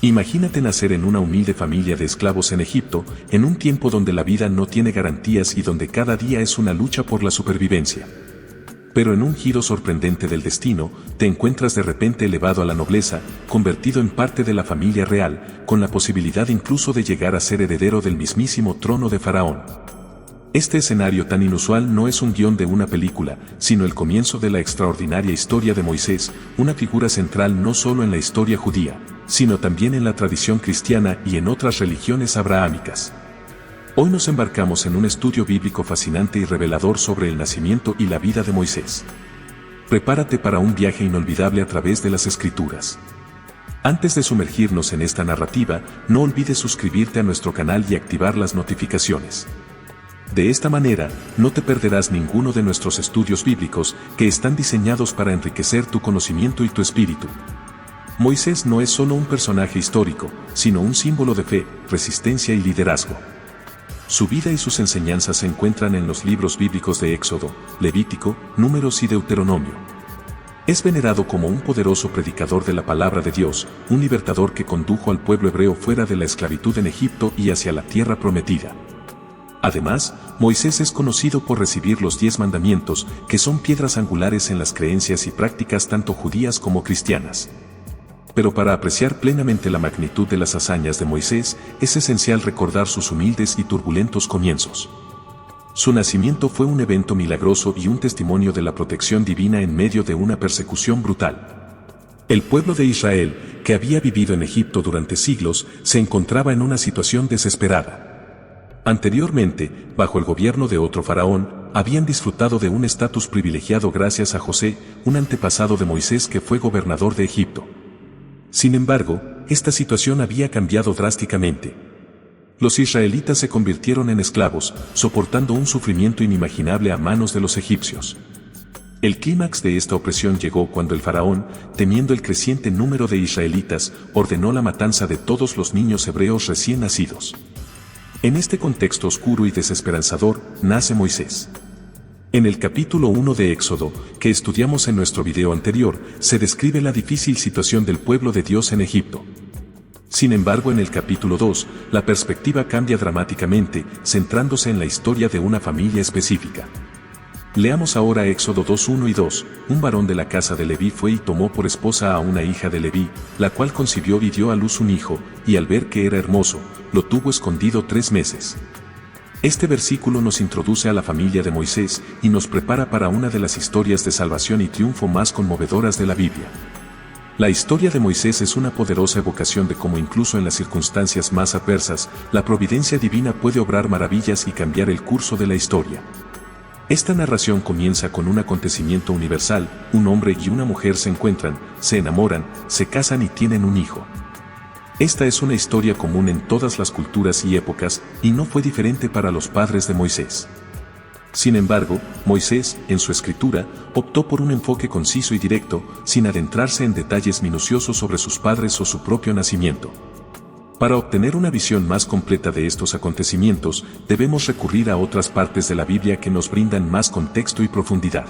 Imagínate nacer en una humilde familia de esclavos en Egipto, en un tiempo donde la vida no tiene garantías y donde cada día es una lucha por la supervivencia. Pero en un giro sorprendente del destino, te encuentras de repente elevado a la nobleza, convertido en parte de la familia real, con la posibilidad incluso de llegar a ser heredero del mismísimo trono de Faraón. Este escenario tan inusual no es un guión de una película, sino el comienzo de la extraordinaria historia de Moisés, una figura central no solo en la historia judía, sino también en la tradición cristiana y en otras religiones abrahámicas. Hoy nos embarcamos en un estudio bíblico fascinante y revelador sobre el nacimiento y la vida de Moisés. Prepárate para un viaje inolvidable a través de las Escrituras. Antes de sumergirnos en esta narrativa, no olvides suscribirte a nuestro canal y activar las notificaciones. De esta manera, no te perderás ninguno de nuestros estudios bíblicos que están diseñados para enriquecer tu conocimiento y tu espíritu. Moisés no es solo un personaje histórico, sino un símbolo de fe, resistencia y liderazgo. Su vida y sus enseñanzas se encuentran en los libros bíblicos de Éxodo, Levítico, Números y Deuteronomio. Es venerado como un poderoso predicador de la palabra de Dios, un libertador que condujo al pueblo hebreo fuera de la esclavitud en Egipto y hacia la tierra prometida. Además, Moisés es conocido por recibir los 10 mandamientos, que son piedras angulares en las creencias y prácticas tanto judías como cristianas. Pero para apreciar plenamente la magnitud de las hazañas de Moisés, es esencial recordar sus humildes y turbulentos comienzos. Su nacimiento fue un evento milagroso y un testimonio de la protección divina en medio de una persecución brutal. El pueblo de Israel, que había vivido en Egipto durante siglos, se encontraba en una situación desesperada. Anteriormente, bajo el gobierno de otro faraón, habían disfrutado de un estatus privilegiado gracias a José, un antepasado de Moisés que fue gobernador de Egipto. Sin embargo, esta situación había cambiado drásticamente. Los israelitas se convirtieron en esclavos, soportando un sufrimiento inimaginable a manos de los egipcios. El clímax de esta opresión llegó cuando el faraón, temiendo el creciente número de israelitas, ordenó la matanza de todos los niños hebreos recién nacidos. En este contexto oscuro y desesperanzador, nace Moisés. En el capítulo 1 de Éxodo, que estudiamos en nuestro video anterior, se describe la difícil situación del pueblo de Dios en Egipto. Sin embargo, en el capítulo 2, la perspectiva cambia dramáticamente, centrándose en la historia de una familia específica. Leamos ahora Éxodo 2:1 y 2. Un varón de la casa de Leví fue y tomó por esposa a una hija de Leví, la cual concibió y dio a luz un hijo, y al ver que era hermoso, lo tuvo escondido 3 meses. Este versículo nos introduce a la familia de Moisés y nos prepara para una de las historias de salvación y triunfo más conmovedoras de la Biblia. La historia de Moisés es una poderosa evocación de cómo incluso en las circunstancias más adversas, la providencia divina puede obrar maravillas y cambiar el curso de la historia. Esta narración comienza con un acontecimiento universal: un hombre y una mujer se encuentran, se enamoran, se casan y tienen un hijo. Esta es una historia común en todas las culturas y épocas, y no fue diferente para los padres de Moisés. Sin embargo, Moisés, en su escritura, optó por un enfoque conciso y directo, sin adentrarse en detalles minuciosos sobre sus padres o su propio nacimiento. Para obtener una visión más completa de estos acontecimientos, debemos recurrir a otras partes de la Biblia que nos brindan más contexto y profundidad.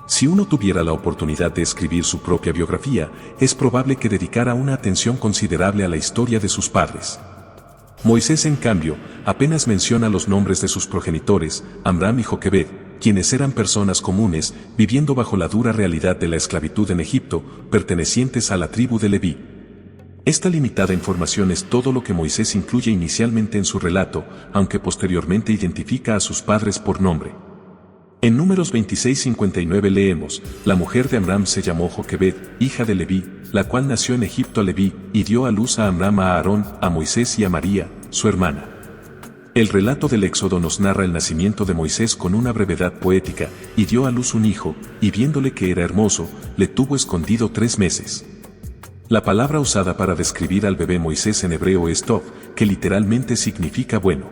Si uno tuviera la oportunidad de escribir su propia biografía, es probable que dedicara una atención considerable a la historia de sus padres. Moisés, en cambio, apenas menciona los nombres de sus progenitores, Amram y Joquebed, quienes eran personas comunes, viviendo bajo la dura realidad de la esclavitud en Egipto, pertenecientes a la tribu de Leví. Esta limitada información es todo lo que Moisés incluye inicialmente en su relato, aunque posteriormente identifica a sus padres por nombre. En Números 26:59 leemos: la mujer de Amram se llamó Joquebed, hija de Leví, la cual nació en Egipto a Leví, y dio a luz a Amram, a Aarón, a Moisés y a María, su hermana. El relato del Éxodo nos narra el nacimiento de Moisés con una brevedad poética: y dio a luz un hijo, y viéndole que era hermoso, le tuvo escondido 3 meses. La palabra usada para describir al bebé Moisés en hebreo es tov, que literalmente significa bueno.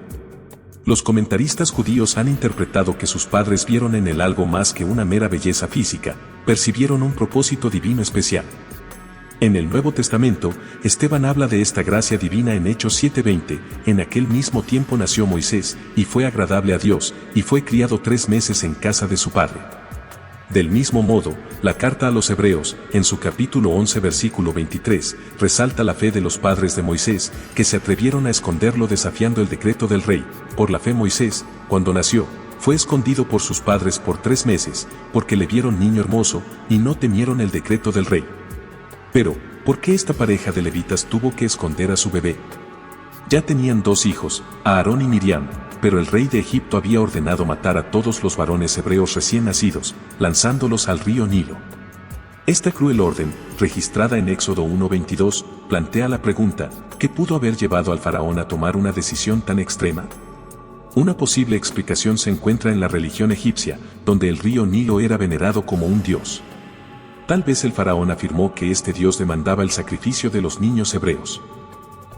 Los comentaristas judíos han interpretado que sus padres vieron en él algo más que una mera belleza física, percibieron un propósito divino especial. En el Nuevo Testamento, Esteban habla de esta gracia divina en Hechos 7:20, en aquel mismo tiempo nació Moisés, y fue agradable a Dios, y fue criado 3 meses en casa de su padre. Del mismo modo, la carta a los Hebreos, en su capítulo 11 versículo 23, resalta la fe de los padres de Moisés, que se atrevieron a esconderlo desafiando el decreto del rey. Por la fe Moisés, cuando nació, fue escondido por sus padres por 3 meses, porque le vieron niño hermoso, y no temieron el decreto del rey. Pero, ¿por qué esta pareja de levitas tuvo que esconder a su bebé? Ya tenían 2 hijos, Aarón y Miriam, pero el rey de Egipto había ordenado matar a todos los varones hebreos recién nacidos, lanzándolos al río Nilo. Esta cruel orden, registrada en Éxodo 1:22, plantea la pregunta, ¿qué pudo haber llevado al faraón a tomar una decisión tan extrema? Una posible explicación se encuentra en la religión egipcia, donde el río Nilo era venerado como un dios. Tal vez el faraón afirmó que este dios demandaba el sacrificio de los niños hebreos.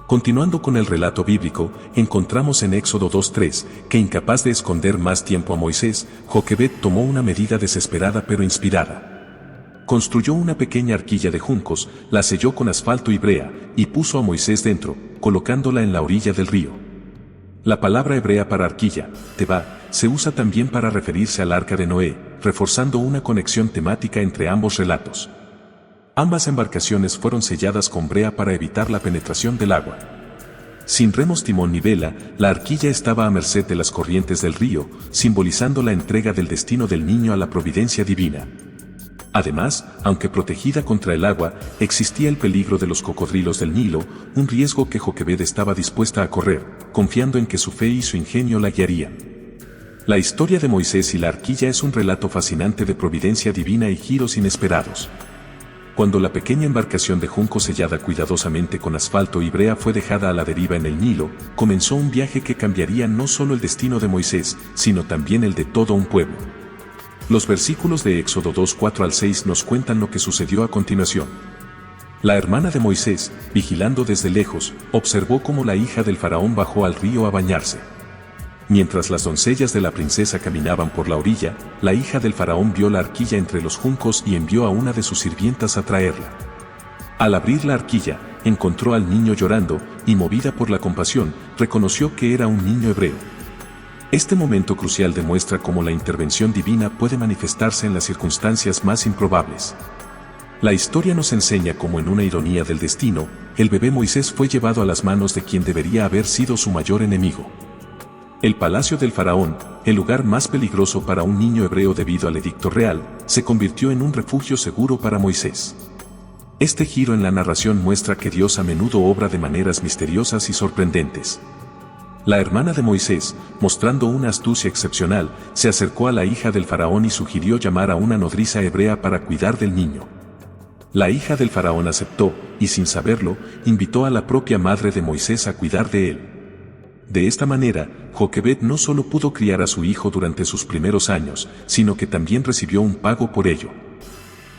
Continuando con el relato bíblico, encontramos en Éxodo 2:3, que incapaz de esconder más tiempo a Moisés, Joquebed tomó una medida desesperada pero inspirada. Construyó una pequeña arquilla de juncos, la selló con asfalto y brea, y puso a Moisés dentro, colocándola en la orilla del río. La palabra hebrea para arquilla, teba, se usa también para referirse al arca de Noé, reforzando una conexión temática entre ambos relatos. Ambas embarcaciones fueron selladas con brea para evitar la penetración del agua. Sin remos, timón ni vela, la arquilla estaba a merced de las corrientes del río, simbolizando la entrega del destino del niño a la providencia divina. Además, aunque protegida contra el agua, existía el peligro de los cocodrilos del Nilo, un riesgo que Joquebed estaba dispuesta a correr, confiando en que su fe y su ingenio la guiarían. La historia de Moisés y la arquilla es un relato fascinante de providencia divina y giros inesperados. Cuando la pequeña embarcación de junco sellada cuidadosamente con asfalto y brea fue dejada a la deriva en el Nilo, comenzó un viaje que cambiaría no solo el destino de Moisés, sino también el de todo un pueblo. Los versículos de Éxodo 2:4-6 nos cuentan lo que sucedió a continuación. La hermana de Moisés, vigilando desde lejos, observó cómo la hija del faraón bajó al río a bañarse. Mientras las doncellas de la princesa caminaban por la orilla, la hija del faraón vio la arquilla entre los juncos y envió a una de sus sirvientas a traerla. Al abrir la arquilla, encontró al niño llorando, y movida por la compasión, reconoció que era un niño hebreo. Este momento crucial demuestra cómo la intervención divina puede manifestarse en las circunstancias más improbables. La historia nos enseña cómo en una ironía del destino, el bebé Moisés fue llevado a las manos de quien debería haber sido su mayor enemigo. El palacio del faraón, el lugar más peligroso para un niño hebreo debido al edicto real, se convirtió en un refugio seguro para Moisés. Este giro en la narración muestra que Dios a menudo obra de maneras misteriosas y sorprendentes. La hermana de Moisés, mostrando una astucia excepcional, se acercó a la hija del faraón y sugirió llamar a una nodriza hebrea para cuidar del niño. La hija del faraón aceptó, y sin saberlo, invitó a la propia madre de Moisés a cuidar de él. De esta manera, Joquebed no solo pudo criar a su hijo durante sus primeros años, sino que también recibió un pago por ello.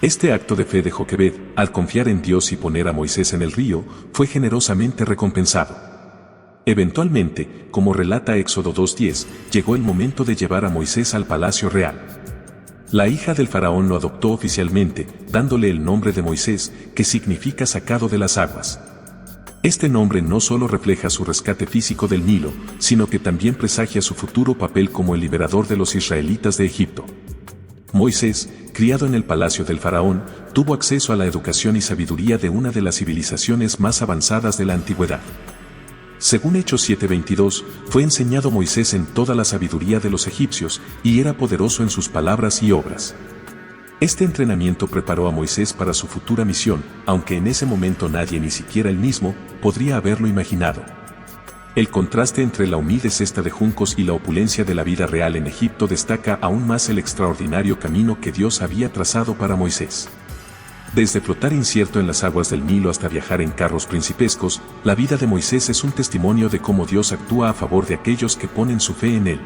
Este acto de fe de Joquebed, al confiar en Dios y poner a Moisés en el río, fue generosamente recompensado. Eventualmente, como relata Éxodo 2:10, llegó el momento de llevar a Moisés al palacio real. La hija del faraón lo adoptó oficialmente, dándole el nombre de Moisés, que significa sacado de las aguas. Este nombre no solo refleja su rescate físico del Nilo, sino que también presagia su futuro papel como el liberador de los israelitas de Egipto. Moisés, criado en el palacio del faraón, tuvo acceso a la educación y sabiduría de una de las civilizaciones más avanzadas de la antigüedad. Según Hechos 7:22, fue enseñado Moisés en toda la sabiduría de los egipcios, y era poderoso en sus palabras y obras. Este entrenamiento preparó a Moisés para su futura misión, aunque en ese momento nadie, ni siquiera él mismo, podría haberlo imaginado. El contraste entre la humilde cesta de juncos y la opulencia de la vida real en Egipto destaca aún más el extraordinario camino que Dios había trazado para Moisés. Desde flotar incierto en las aguas del Nilo hasta viajar en carros principescos, la vida de Moisés es un testimonio de cómo Dios actúa a favor de aquellos que ponen su fe en él.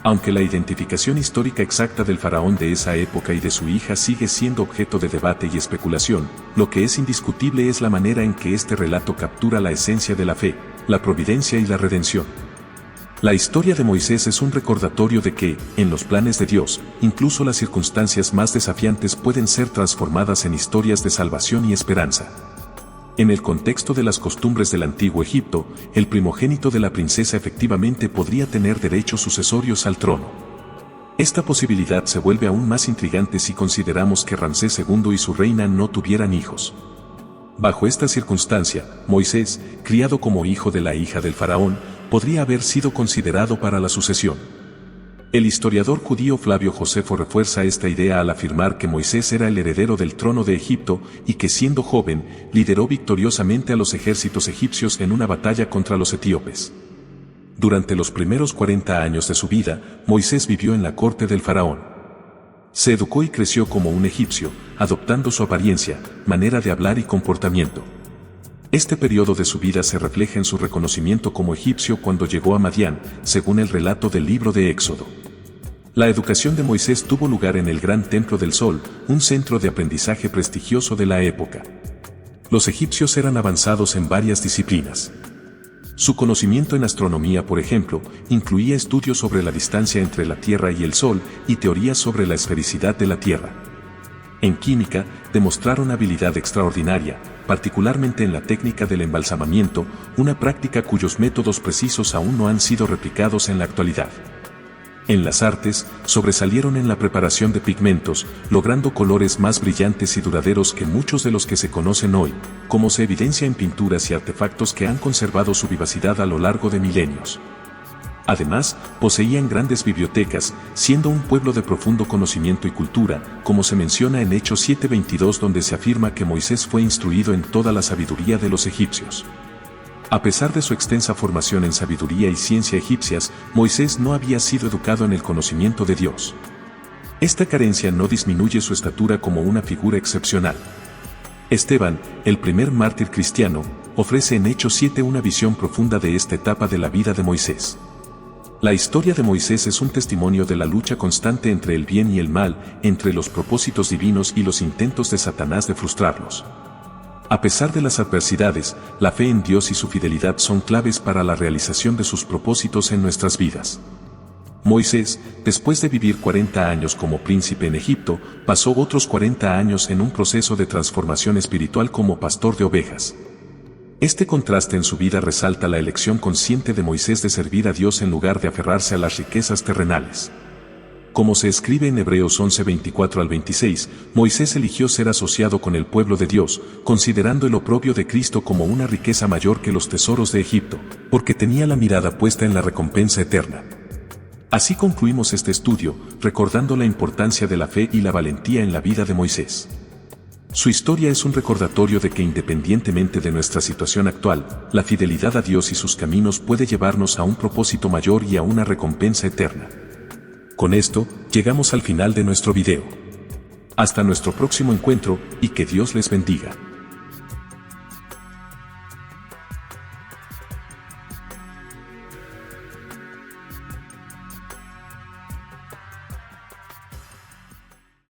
Aunque la identificación histórica exacta del faraón de esa época y de su hija sigue siendo objeto de debate y especulación, lo que es indiscutible es la manera en que este relato captura la esencia de la fe, la providencia y la redención. La historia de Moisés es un recordatorio de que, en los planes de Dios, incluso las circunstancias más desafiantes pueden ser transformadas en historias de salvación y esperanza. En el contexto de las costumbres del antiguo Egipto, el primogénito de la princesa efectivamente podría tener derechos sucesorios al trono. Esta posibilidad se vuelve aún más intrigante si consideramos que Ramsés II y su reina no tuvieran hijos. Bajo esta circunstancia, Moisés, criado como hijo de la hija del faraón, podría haber sido considerado para la sucesión. El historiador judío Flavio Josefo refuerza esta idea al afirmar que Moisés era el heredero del trono de Egipto y que siendo joven, lideró victoriosamente a los ejércitos egipcios en una batalla contra los etíopes. Durante los primeros 40 años de su vida, Moisés vivió en la corte del faraón. Se educó y creció como un egipcio, adoptando su apariencia, manera de hablar y comportamiento. Este periodo de su vida se refleja en su reconocimiento como egipcio cuando llegó a Madián, según el relato del libro de Éxodo. La educación de Moisés tuvo lugar en el Gran Templo del Sol, un centro de aprendizaje prestigioso de la época. Los egipcios eran avanzados en varias disciplinas. Su conocimiento en astronomía, por ejemplo, incluía estudios sobre la distancia entre la Tierra y el Sol y teorías sobre la esfericidad de la Tierra. En química, demostraron habilidad extraordinaria, particularmente en la técnica del embalsamamiento, una práctica cuyos métodos precisos aún no han sido replicados en la actualidad. En las artes, sobresalieron en la preparación de pigmentos, logrando colores más brillantes y duraderos que muchos de los que se conocen hoy, como se evidencia en pinturas y artefactos que han conservado su vivacidad a lo largo de milenios. Además, poseían grandes bibliotecas, siendo un pueblo de profundo conocimiento y cultura, como se menciona en Hechos 7:22, donde se afirma que Moisés fue instruido en toda la sabiduría de los egipcios. A pesar de su extensa formación en sabiduría y ciencia egipcias, Moisés no había sido educado en el conocimiento de Dios. Esta carencia no disminuye su estatura como una figura excepcional. Esteban, el primer mártir cristiano, ofrece en Hechos 7 una visión profunda de esta etapa de la vida de Moisés. La historia de Moisés es un testimonio de la lucha constante entre el bien y el mal, entre los propósitos divinos y los intentos de Satanás de frustrarlos. A pesar de las adversidades, la fe en Dios y su fidelidad son claves para la realización de sus propósitos en nuestras vidas. Moisés, después de vivir 40 años como príncipe en Egipto, pasó otros 40 años en un proceso de transformación espiritual como pastor de ovejas. Este contraste en su vida resalta la elección consciente de Moisés de servir a Dios en lugar de aferrarse a las riquezas terrenales. Como se escribe en Hebreos 11:24 al 26, Moisés eligió ser asociado con el pueblo de Dios, considerando el oprobio de Cristo como una riqueza mayor que los tesoros de Egipto, porque tenía la mirada puesta en la recompensa eterna. Así concluimos este estudio, recordando la importancia de la fe y la valentía en la vida de Moisés. Su historia es un recordatorio de que independientemente de nuestra situación actual, la fidelidad a Dios y sus caminos puede llevarnos a un propósito mayor y a una recompensa eterna. Con esto, llegamos al final de nuestro video. Hasta nuestro próximo encuentro, y que Dios les bendiga.